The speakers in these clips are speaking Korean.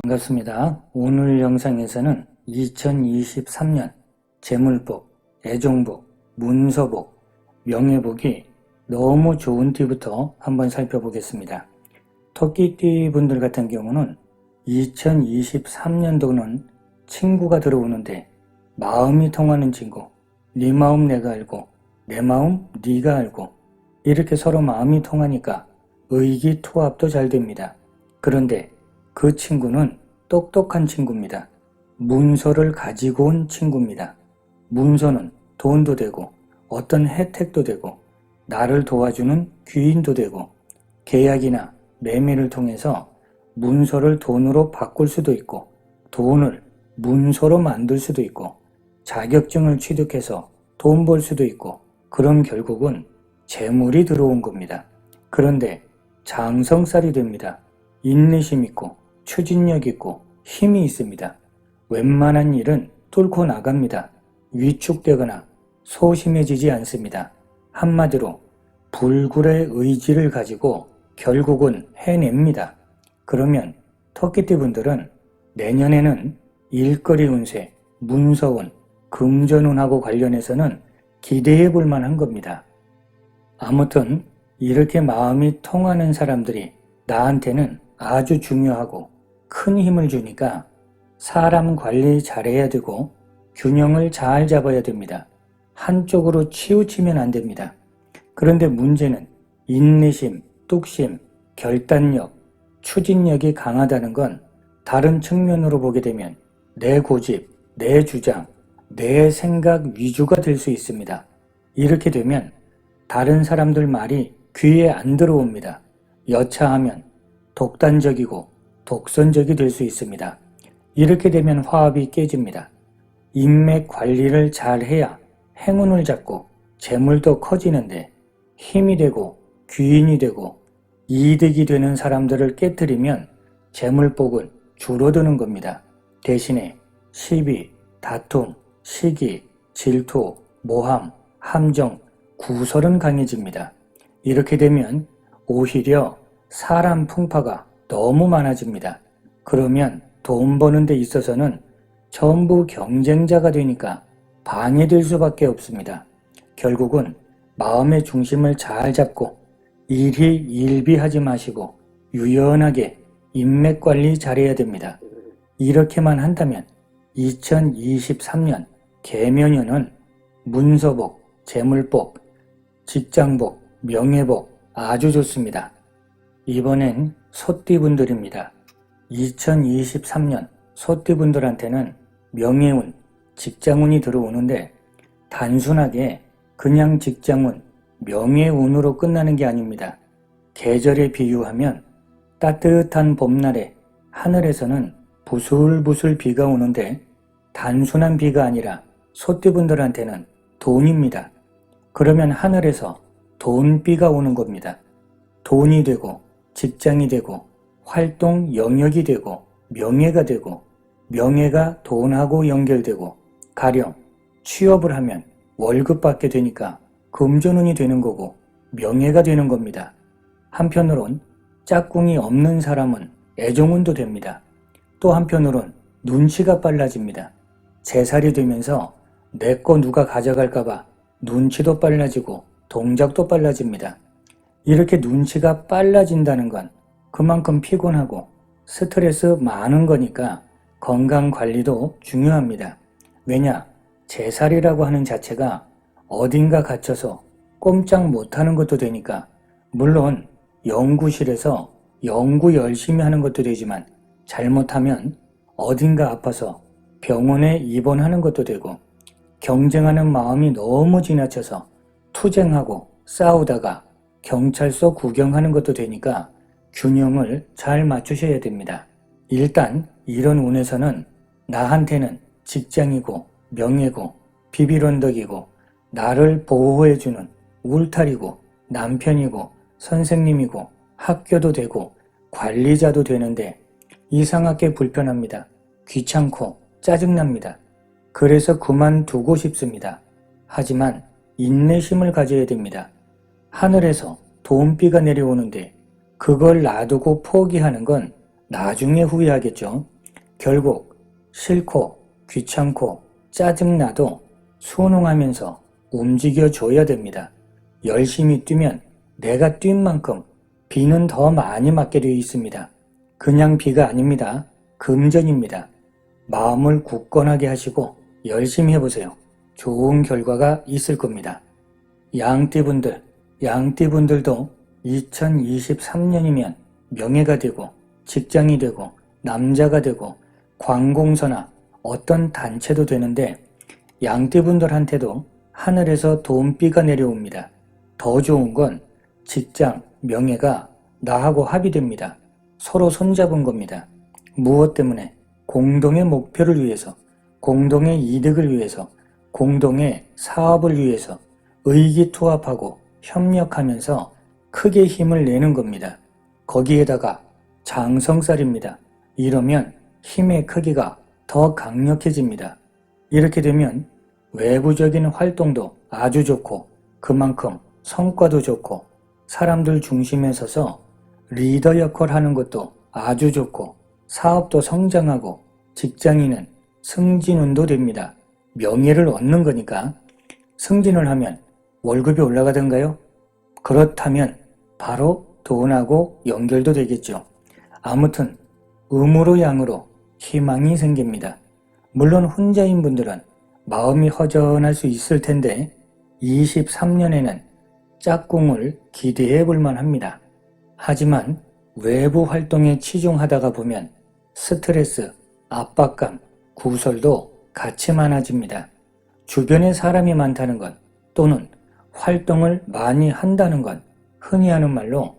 반갑습니다. 오늘 영상에서는 2023년 재물복, 애정복, 문서복, 명예복이 너무 좋은 띠부터 한번 살펴보겠습니다. 토끼띠 분들 같은 경우는 2023년도는 친구가 들어오는데 마음이 통하는 친구, 네 마음 내가 알고 내 마음 네가 알고 이렇게 서로 마음이 통하니까 의기투합도 잘 됩니다. 그런데 그 친구는 똑똑한 친구입니다. 문서를 가지고 온 친구입니다. 문서는 돈도 되고 어떤 혜택도 되고 나를 도와주는 귀인도 되고 계약이나 매매를 통해서 문서를 돈으로 바꿀 수도 있고 돈을 문서로 만들 수도 있고 자격증을 취득해서 돈 벌 수도 있고 그럼 결국은 재물이 들어온 겁니다. 그런데 장성살이 됩니다. 인내심 있고 추진력 있고 힘이 있습니다. 웬만한 일은 뚫고 나갑니다. 위축되거나 소심해지지 않습니다. 한마디로 불굴의 의지를 가지고 결국은 해냅니다. 그러면 토끼띠 분들은 내년에는 일거리 운세, 문서운, 금전운하고 관련해서는 기대해 볼 만한 겁니다. 아무튼 이렇게 마음이 통하는 사람들이 나한테는 아주 중요하고 큰 힘을 주니까 사람 관리 잘해야 되고 균형을 잘 잡아야 됩니다. 한쪽으로 치우치면 안 됩니다. 그런데 문제는 인내심, 뚝심, 결단력, 추진력이 강하다는 건 다른 측면으로 보게 되면 내 고집, 내 주장, 내 생각 위주가 될 수 있습니다. 이렇게 되면 다른 사람들 말이 귀에 안 들어옵니다. 여차하면 독단적이고 독선적이 될 수 있습니다. 이렇게 되면 화합이 깨집니다. 인맥 관리를 잘 해야 행운을 잡고 재물도 커지는데 힘이 되고 귀인이 되고 이득이 되는 사람들을 깨뜨리면 재물복은 줄어드는 겁니다. 대신에 시비, 다툼, 시기, 질투, 모함, 함정, 구설은 강해집니다. 이렇게 되면 오히려 사람 풍파가 너무 많아집니다. 그러면 돈 버는 데 있어서는 전부 경쟁자가 되니까 방해될 수밖에 없습니다. 결국은 마음의 중심을 잘 잡고 일희일비하지 마시고 유연하게 인맥 관리 잘해야 됩니다. 이렇게만 한다면 2023년 개묘년은 문서복, 재물복, 직장복, 명예복 아주 좋습니다. 이번엔 소띠분들입니다. 2023년 소띠분들한테는 명예운, 직장운이 들어오는데 단순하게 그냥 직장운, 명예운으로 끝나는 게 아닙니다. 계절에 비유하면 따뜻한 봄날에 하늘에서는 부슬부슬 비가 오는데 단순한 비가 아니라 소띠분들한테는 돈입니다. 그러면 하늘에서 돈비가 오는 겁니다. 돈이 되고 직장이 되고 활동 영역이 되고 명예가 되고 명예가 돈하고 연결되고 가령 취업을 하면 월급 받게 되니까 금전운이 되는 거고 명예가 되는 겁니다. 한편으론 짝꿍이 없는 사람은 애정운도 됩니다. 또 한편으론 눈치가 빨라집니다. 재살이 되면서 내 거 누가 가져갈까봐 눈치도 빨라지고 동작도 빨라집니다. 이렇게 눈치가 빨라진다는 건 그만큼 피곤하고 스트레스 많은 거니까 건강관리도 중요합니다. 왜냐? 재살이라고 하는 자체가 어딘가 갇혀서 꼼짝 못하는 것도 되니까 물론 연구실에서 연구 열심히 하는 것도 되지만 잘못하면 어딘가 아파서 병원에 입원하는 것도 되고 경쟁하는 마음이 너무 지나쳐서 투쟁하고 싸우다가 경찰서 구경하는 것도 되니까 균형을 잘 맞추셔야 됩니다. 일단 이런 운에서는 나한테는 직장이고 명예고 비빌언덕이고 나를 보호해주는 울타리고 남편이고 선생님이고 학교도 되고 관리자도 되는데 이상하게 불편합니다. 귀찮고 짜증납니다. 그래서 그만두고 싶습니다. 하지만 인내심을 가져야 됩니다. 하늘에서 돈비가 내려오는데 그걸 놔두고 포기하는 건 나중에 후회하겠죠. 결국 싫고 귀찮고 짜증나도 순응하면서 움직여줘야 됩니다. 열심히 뛰면 내가 뛴 만큼 비는 더 많이 맞게 되어 있습니다. 그냥 비가 아닙니다. 금전입니다. 마음을 굳건하게 하시고 열심히 해보세요. 좋은 결과가 있을 겁니다. 양띠분들도 2023년이면 명예가 되고 직장이 되고 남자가 되고 관공서나 어떤 단체도 되는데 양띠분들한테도 하늘에서 돈비가 내려옵니다. 더 좋은 건 직장, 명예가 나하고 합의됩니다. 서로 손잡은 겁니다. 무엇 때문에? 공동의 목표를 위해서, 공동의 이득을 위해서, 공동의 사업을 위해서 의기투합하고 협력하면서 크게 힘을 내는 겁니다. 거기에다가 장성살입니다. 이러면 힘의 크기가 더 강력해집니다. 이렇게 되면 외부적인 활동도 아주 좋고 그만큼 성과도 좋고 사람들 중심에 서서 리더 역할 하는 것도 아주 좋고 사업도 성장하고 직장인은 승진운도 됩니다. 명예를 얻는 거니까. 승진을 하면 월급이 올라가던가요? 그렇다면 바로 돈하고 연결도 되겠죠. 아무튼 음으로 양으로 희망이 생깁니다. 물론 혼자인 분들은 마음이 허전할 수 있을 텐데 23년에는 짝꿍을 기대해 볼 만합니다. 하지만 외부 활동에 치중하다가 보면 스트레스, 압박감, 구설도 같이 많아집니다. 주변에 사람이 많다는 것 또는 활동을 많이 한다는 건 흔히 하는 말로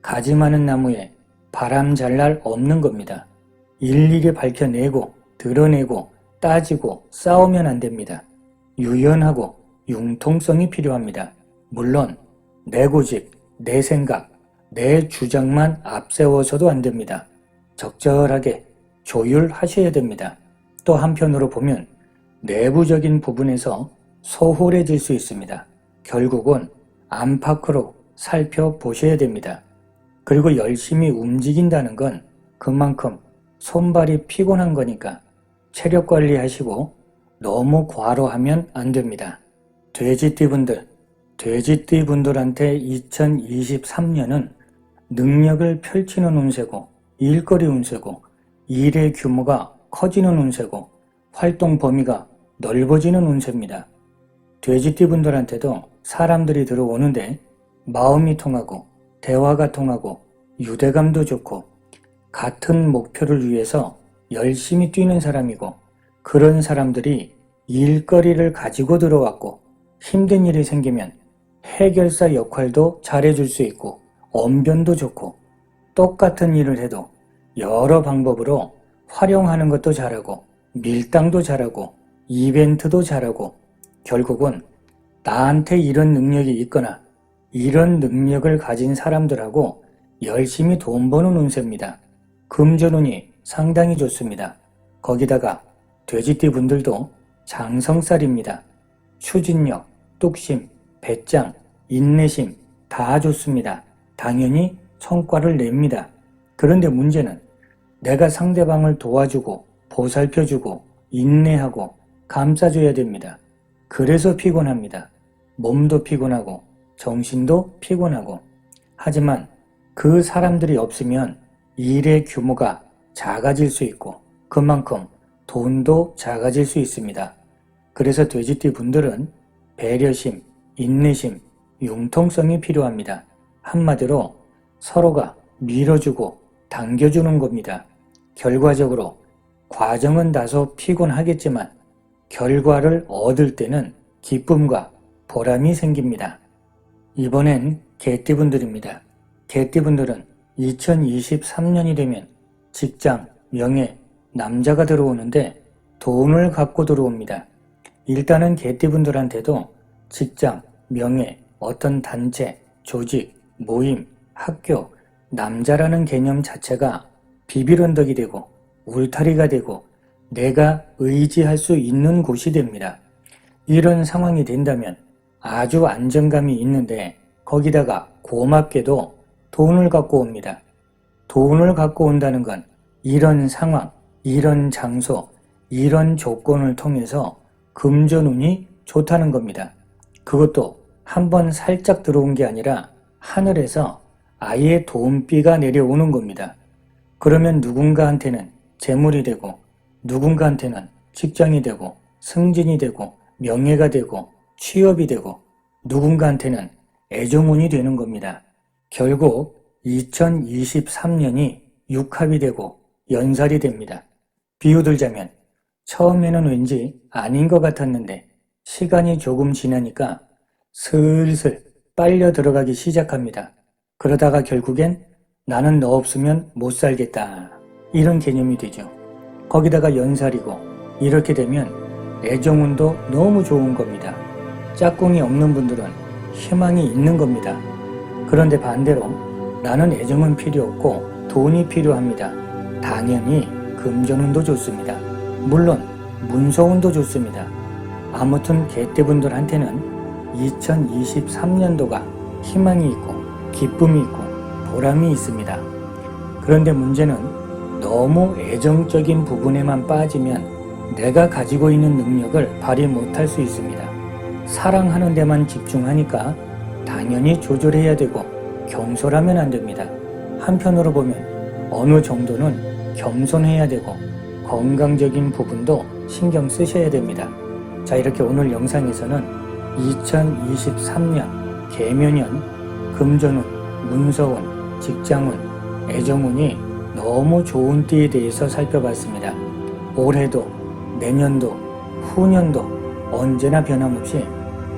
가지 많은 나무에 바람 잘 날 없는 겁니다. 일일이 밝혀내고 드러내고 따지고 싸우면 안 됩니다. 유연하고 융통성이 필요합니다. 물론 내 고집, 내 생각, 내 주장만 앞세워서도 안 됩니다. 적절하게 조율하셔야 됩니다. 또 한편으로 보면 내부적인 부분에서 소홀해질 수 있습니다. 결국은 안팎으로 살펴보셔야 됩니다. 그리고 열심히 움직인다는 건 그만큼 손발이 피곤한 거니까 체력 관리하시고 너무 과로하면 안 됩니다. 돼지띠분들한테 2023년은 능력을 펼치는 운세고 일거리 운세고 일의 규모가 커지는 운세고 활동 범위가 넓어지는 운세입니다. 돼지띠분들한테도 사람들이 들어오는데 마음이 통하고 대화가 통하고 유대감도 좋고 같은 목표를 위해서 열심히 뛰는 사람이고 그런 사람들이 일거리를 가지고 들어왔고 힘든 일이 생기면 해결사 역할도 잘해줄 수 있고 언변도 좋고 똑같은 일을 해도 여러 방법으로 활용하는 것도 잘하고 밀당도 잘하고 이벤트도 잘하고 결국은 나한테 이런 능력이 있거나 이런 능력을 가진 사람들하고 열심히 돈 버는 운세입니다. 금전운이 상당히 좋습니다. 거기다가 돼지띠 분들도 장성살입니다. 추진력, 뚝심, 배짱, 인내심 다 좋습니다. 당연히 성과를 냅니다. 그런데 문제는 내가 상대방을 도와주고 보살펴주고 인내하고 감싸줘야 됩니다. 그래서 피곤합니다. 몸도 피곤하고 정신도 피곤하고 하지만 그 사람들이 없으면 일의 규모가 작아질 수 있고 그만큼 돈도 작아질 수 있습니다. 그래서 돼지띠 분들은 배려심, 인내심, 융통성이 필요합니다. 한마디로 서로가 밀어주고 당겨주는 겁니다. 결과적으로 과정은 다소 피곤하겠지만 결과를 얻을 때는 기쁨과 보람이 생깁니다. 이번엔 개띠분들입니다. 개띠분들은 2023년이 되면 직장, 명예, 남자가 들어오는데 돈을 갖고 들어옵니다. 일단은 개띠분들한테도 직장, 명예, 어떤 단체, 조직, 모임, 학교, 남자라는 개념 자체가 비빌언덕이 되고 울타리가 되고 내가 의지할 수 있는 곳이 됩니다. 이런 상황이 된다면 아주 안정감이 있는데 거기다가 고맙게도 돈을 갖고 옵니다. 돈을 갖고 온다는 건 이런 상황, 이런 장소, 이런 조건을 통해서 금전운이 좋다는 겁니다. 그것도 한번 살짝 들어온 게 아니라 하늘에서 아예 돈비가 내려오는 겁니다. 그러면 누군가한테는 재물이 되고, 누군가한테는 직장이 되고, 승진이 되고, 명예가 되고, 취업이 되고, 누군가한테는 애정운이 되는 겁니다. 결국 2023년이 육합이 되고 연살이 됩니다. 비유 들자면 처음에는 왠지 아닌 것 같았는데 시간이 조금 지나니까 슬슬 빨려 들어가기 시작합니다. 그러다가 결국엔 나는 너 없으면 못 살겠다, 이런 개념이 되죠. 거기다가 연살이고, 이렇게 되면 애정운도 너무 좋은 겁니다. 짝꿍이 없는 분들은 희망이 있는 겁니다. 그런데 반대로 나는 애정은 필요 없고 돈이 필요합니다. 당연히 금전운도 좋습니다. 물론 문서운도 좋습니다. 아무튼 개떼분들한테는 2023년도가 희망이 있고 기쁨이 있고 보람이 있습니다. 그런데 문제는 너무 애정적인 부분에만 빠지면 내가 가지고 있는 능력을 발휘 못할 수 있습니다. 사랑하는 데만 집중하니까 당연히 조절해야 되고 경솔하면 안 됩니다. 한편으로 보면 어느 정도는 겸손해야 되고 건강적인 부분도 신경 쓰셔야 됩니다. 자, 이렇게 오늘 영상에서는 2023년 개묘년 금전운, 문서운, 직장운, 애정운이 너무 좋은 띠에 대해서 살펴봤습니다. 올해도 내년도 후년도 언제나 변함없이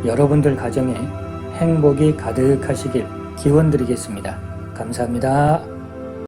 여러분들 가정에 행복이 가득하시길 기원드리겠습니다. 감사합니다.